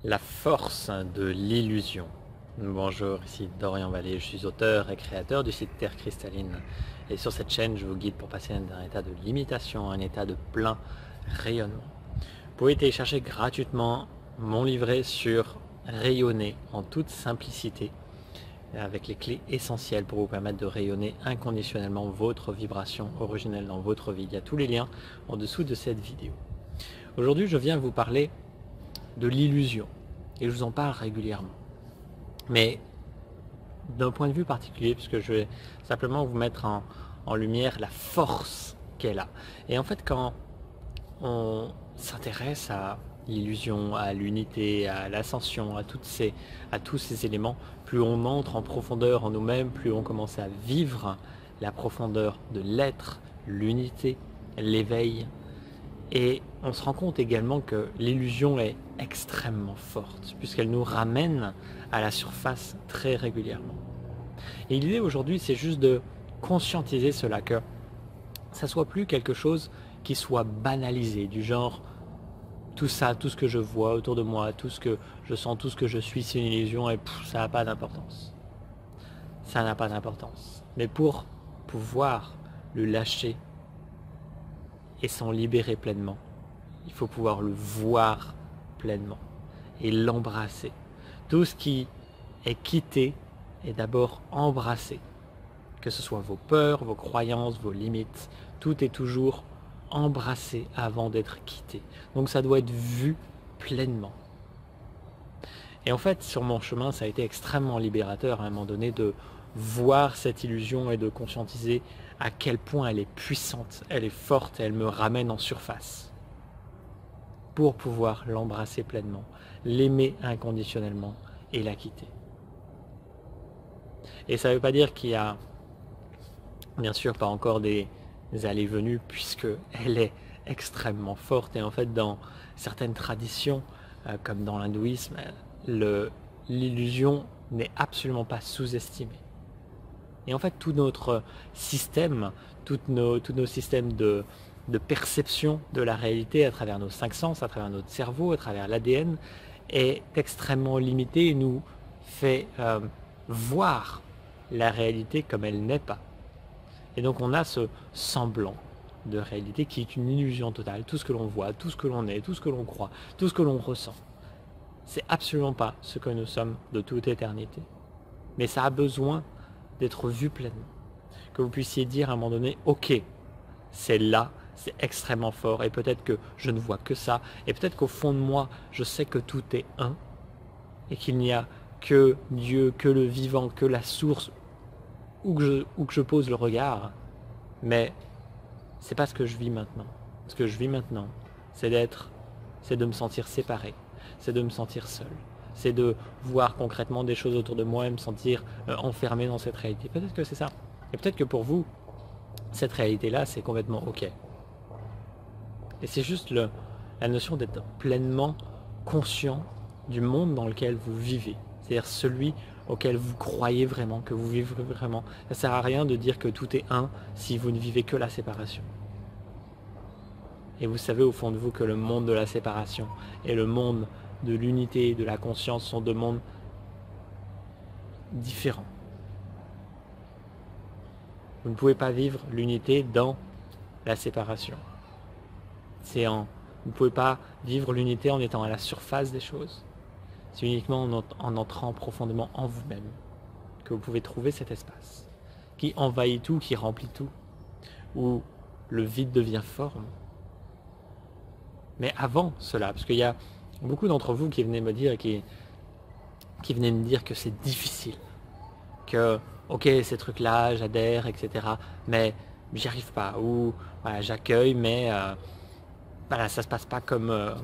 La force de l'illusion. Bonjour, ici Dorian Vallée, je suis auteur et créateur du site Terre Cristalline. Et sur cette chaîne, je vous guide pour passer d'un état de limitation à un état de plein rayonnement. Vous pouvez télécharger gratuitement mon livret sur rayonner en toute simplicité, avec les clés essentielles pour vous permettre de rayonner inconditionnellement votre vibration originelle dans votre vie. Il y a tous les liens en dessous de cette vidéo. Aujourd'hui, je viens vous parler de l'illusion. Et je vous en parle régulièrement. Mais d'un point de vue particulier, puisque je vais simplement vous mettre en lumière la force qu'elle a. Et en fait, quand on s'intéresse à l'illusion, à l'unité, à l'ascension, à tous ces éléments, plus on entre en profondeur en nous-mêmes, plus on commence à vivre la profondeur de l'être, l'unité, l'éveil. Et on se rend compte également que l'illusion est extrêmement forte, puisqu'elle nous ramène à la surface très régulièrement. Et l'idée aujourd'hui, c'est juste de conscientiser cela, que ça soit plus quelque chose qui soit banalisé, du genre tout ça, tout ce que je vois autour de moi, tout ce que je sens, tout ce que je suis, c'est une illusion et ça n'a pas d'importance. Ça n'a pas d'importance. Mais pour pouvoir le lâcher et s'en libérer pleinement, il faut pouvoir le voir pleinement et l'embrasser. Tout ce qui est quitté est d'abord embrassé. Que ce soit vos peurs, vos croyances, vos limites, tout est toujours embrassé avant d'être quitté. Donc ça doit être vu pleinement. Et en fait, sur mon chemin, ça a été extrêmement libérateur à un moment donné de voir cette illusion et de conscientiser à quel point elle est puissante, elle est forte et elle me ramène en surface. Pour pouvoir l'embrasser pleinement, l'aimer inconditionnellement et la quitter. Et ça ne veut pas dire qu'il y a, bien sûr, pas encore des allées-venues, puisque elle est extrêmement forte. Et en fait, dans certaines traditions, comme dans l'hindouisme, l'illusion n'est absolument pas sous-estimée. Et en fait, tout notre système, tous nos systèmes de perception de la réalité à travers nos 5 sens, à travers notre cerveau, à travers l'ADN, est extrêmement limité et nous fait voir la réalité comme elle n'est pas. Et donc on a ce semblant de réalité qui est une illusion totale. Tout ce que l'on voit, tout ce que l'on est, tout ce que l'on croit, tout ce que l'on ressent, c'est absolument pas ce que nous sommes de toute éternité. Mais ça a besoin d'être vu pleinement. Que vous puissiez dire à un moment donné, ok, c'est là, c'est extrêmement fort, et peut-être que je ne vois que ça, et peut-être qu'au fond de moi, je sais que tout est un, et qu'il n'y a que Dieu, que le vivant, que la source, où que je pose le regard, mais c'est pas ce que je vis maintenant. Ce que je vis maintenant, c'est de me sentir séparé, c'est de me sentir seul, c'est de voir concrètement des choses autour de moi et me sentir enfermé dans cette réalité. Peut-être que c'est ça. Et peut-être que pour vous, cette réalité-là, c'est complètement ok. Et c'est juste la notion d'être pleinement conscient du monde dans lequel vous vivez. C'est-à-dire celui auquel vous croyez vraiment, que vous vivez vraiment. Ça ne sert à rien de dire que tout est un si vous ne vivez que la séparation. Et vous savez au fond de vous que le monde de la séparation et le monde de l'unité et de la conscience sont deux mondes différents. Vous ne pouvez pas vivre l'unité dans la séparation. Vous ne pouvez pas vivre l'unité en étant à la surface des choses. C'est uniquement en entrant profondément en vous-même que vous pouvez trouver cet espace qui envahit tout, qui remplit tout, où le vide devient forme. Mais avant cela, parce qu'il y a beaucoup d'entre vous qui venaient me dire, qui venaient me dire que c'est difficile, que ok, ces trucs-là, j'adhère, etc. Mais j'y arrive pas, ou voilà, j'accueille, mais voilà, ça se passe pas comme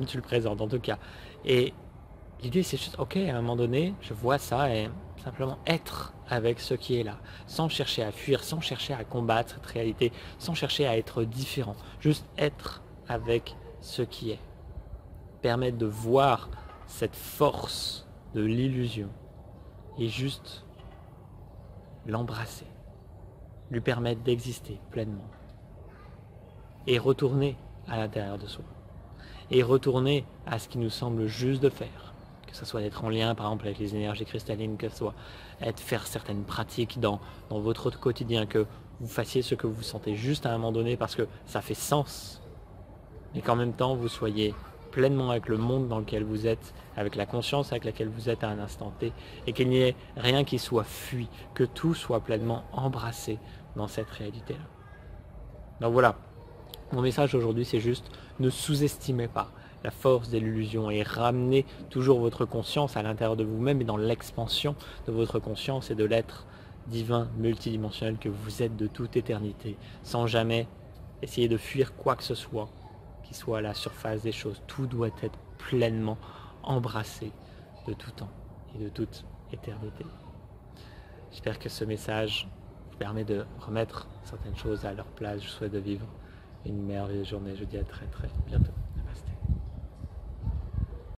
tu le présentes en tout cas. Et l'idée c'est juste, ok, à un moment donné, je vois ça et simplement être avec ce qui est là, sans chercher à fuir, sans chercher à combattre cette réalité, sans chercher à être différent, juste être avec ce qui est. Permettre de voir cette force de l'illusion et juste l'embrasser, lui permettre d'exister pleinement et retourner à l'intérieur de soi. et retourner à ce qui nous semble juste de faire. Que ce soit d'être en lien par exemple avec les énergies cristallines, que ce soit faire certaines pratiques dans votre quotidien, que vous fassiez ce que vous sentez juste à un moment donné parce que ça fait sens, mais qu'en même temps vous soyez pleinement avec le monde dans lequel vous êtes, avec la conscience avec laquelle vous êtes à un instant T, et qu'il n'y ait rien qui soit fui, que tout soit pleinement embrassé dans cette réalité-là. Donc voilà, mon message aujourd'hui c'est juste, ne sous-estimez pas la force de l'illusion et ramenez toujours votre conscience à l'intérieur de vous-même et dans l'expansion de votre conscience et de l'être divin multidimensionnel que vous êtes de toute éternité, sans jamais essayer de fuir quoi que ce soit qui soit à la surface des choses. Tout doit être pleinement embrassé de tout temps et de toute éternité. J'espère que ce message vous permet de remettre certaines choses à leur place. Je vous souhaite de vivre une merveilleuse journée. Je vous dis à très très bientôt.